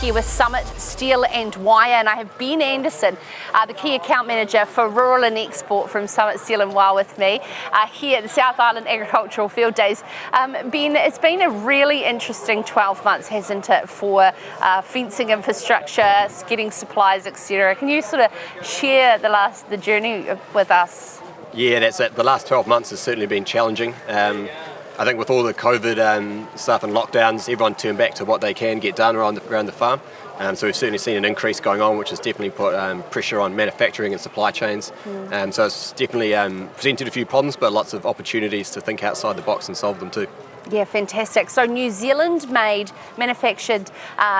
here with Summit Steel and Wire, and I have Ben Anderson, the Key Account Manager for Rural and Export from Summit Steel and Wire with me here at the South Island Agricultural Fieldays. Ben, it's been a really interesting 12 months, hasn't it, for fencing infrastructure, getting supplies, etc. Can you sort of share the journey with us? Yeah, that's it. The last 12 months has certainly been challenging. I think with all the COVID stuff and lockdowns, everyone turned back to what they can get done around the farm. So we've certainly seen an increase going on, which has definitely put pressure on manufacturing and supply chains. So it's definitely presented a few problems, but lots of opportunities to think outside the box and solve them too. Yeah, fantastic. So New Zealand manufactured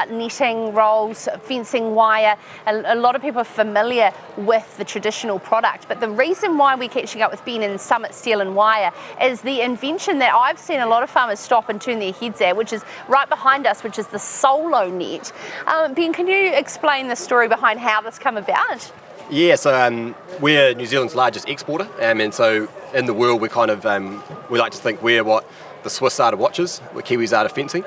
netting, rolls, fencing, wire. A lot of people are familiar with the traditional product, but the reason why we're catching up with Ben in Summit Steel and Wire is the invention that I've seen a lot of farmers stop and turn their heads at, which is right behind us, which is the SoloNet. Ben, can you explain the story behind how this came about? Yeah, so we're New Zealand's largest exporter, and so in the world we we like to think we're what the Swiss are to watches, what Kiwis are to fencing.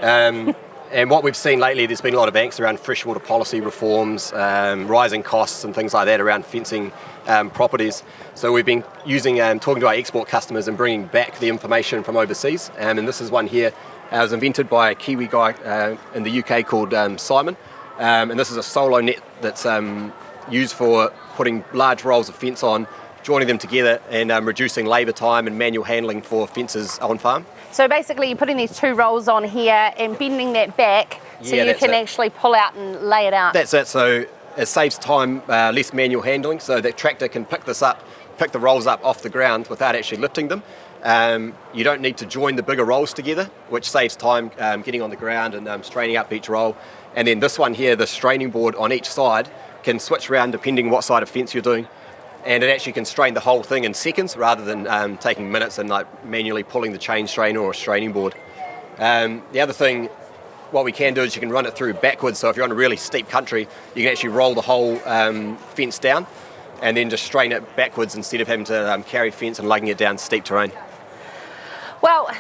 And what we've seen lately, there's been a lot of angst around freshwater policy reforms, rising costs and things like that around fencing properties. So we've been talking to our export customers and bringing back the information from overseas. And this is one here. It was invented by a Kiwi guy in the UK called Simon. And this is a SoloNet that's used for putting large rolls of fence on, joining them together and reducing labour time and manual handling for fences on farm. So basically you're putting these two rolls on here and bending that back so you can actually pull out and lay it out. That's it. So it saves time, less manual handling, so the tractor can pick the rolls up off the ground without actually lifting them. You don't need to join the bigger rolls together, which saves time getting on the ground and straining up each roll. And then this one here, the straining board on each side, can switch around depending what side of fence you're doing. And it actually can strain the whole thing in seconds rather than taking minutes and manually pulling the chain strainer or a straining board. The other thing, what we can do is you can run it through backwards. So if you're on a really steep country, you can actually roll the whole fence down and then just strain it backwards instead of having to carry fence and lugging it down steep terrain. Well,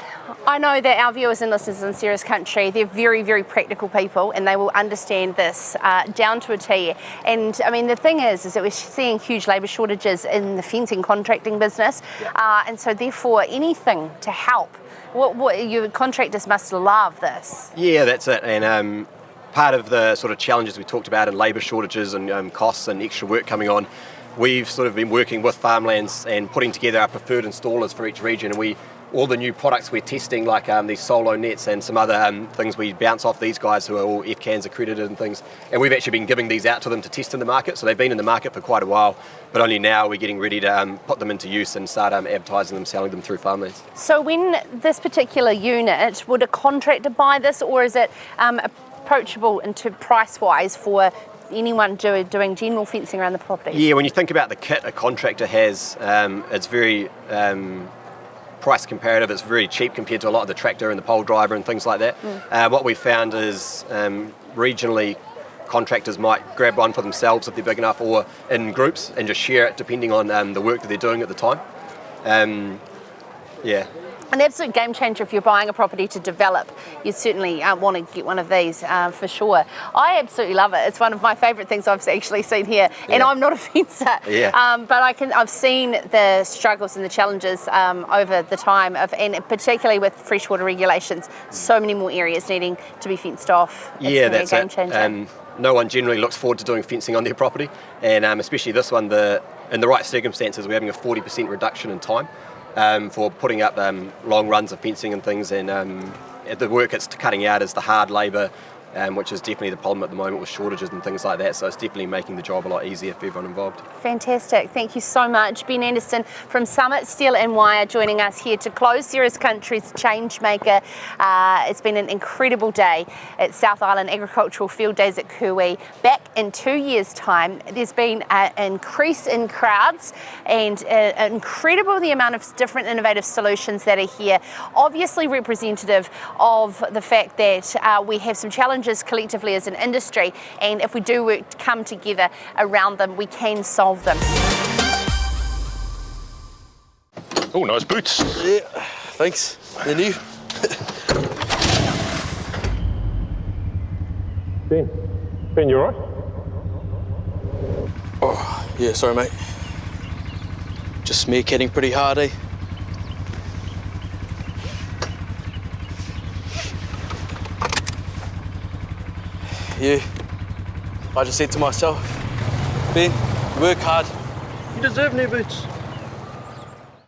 I know that our viewers and listeners in Sarah's country, they're very, very practical people and they will understand this down to a T. And I mean, the thing is that we're seeing huge labour shortages in the fencing contracting business. And so therefore anything to help. What your contractors must love this. Yeah, that's it. And part of the sort of challenges we talked about in labour shortages and costs and extra work coming on, we've sort of been working with farmlands and putting together our preferred installers for each region. And all the new products we're testing, like these SoloNets and some other things, we bounce off these guys who are all FCANS accredited and things. And we've actually been giving these out to them to test in the market. So they've been in the market for quite a while, but only now we're getting ready to put them into use and start advertising them, selling them through farmlands. So when this particular unit, would a contractor buy this, or is it approachable into price-wise for anyone doing general fencing around the property? Yeah, when you think about the kit a contractor has, it's very price comparative. It's very cheap compared to a lot of the tractor and the pole driver and things like that. What we found is regionally contractors might grab one for themselves if they're big enough, or in groups, and just share it depending on the work that they're doing at the time. Yeah. An absolute game changer if you're buying a property to develop. You certainly want to get one of these for sure. I absolutely love it. It's one of my favourite things I've actually seen here, and I'm not a fencer. But I've seen the struggles and the challenges over the time and particularly with freshwater regulations. So many more areas needing to be fenced off. It's that's a game changer. No one generally looks forward to doing fencing on their property, and especially this one. In the right circumstances, we're having a 40% reduction in time. For putting up long runs of fencing and things, and the work it's cutting out is the hard labour, which is definitely the problem at the moment with shortages and things like that. So it's definitely making the job a lot easier for everyone involved. Fantastic. Thank you so much. Ben Anderson from Summit Steel and Wire joining us here to close Sarah's Country's Changemaker. It's been an incredible day at South Island Agricultural Fieldays at Kui. Back in 2 years' time, there's been an increase in crowds and incredible the amount of different innovative solutions that are here. Obviously representative of the fact that we have some challenges collectively as an industry, and if we do come together around them, we can solve them. Oh, nice boots. Yeah, thanks. They're new. Ben, you alright? Oh, yeah, sorry, mate. Just meerkatting pretty hard, eh? Yeah, I just said to myself, Ben, you work hard, you deserve new boots.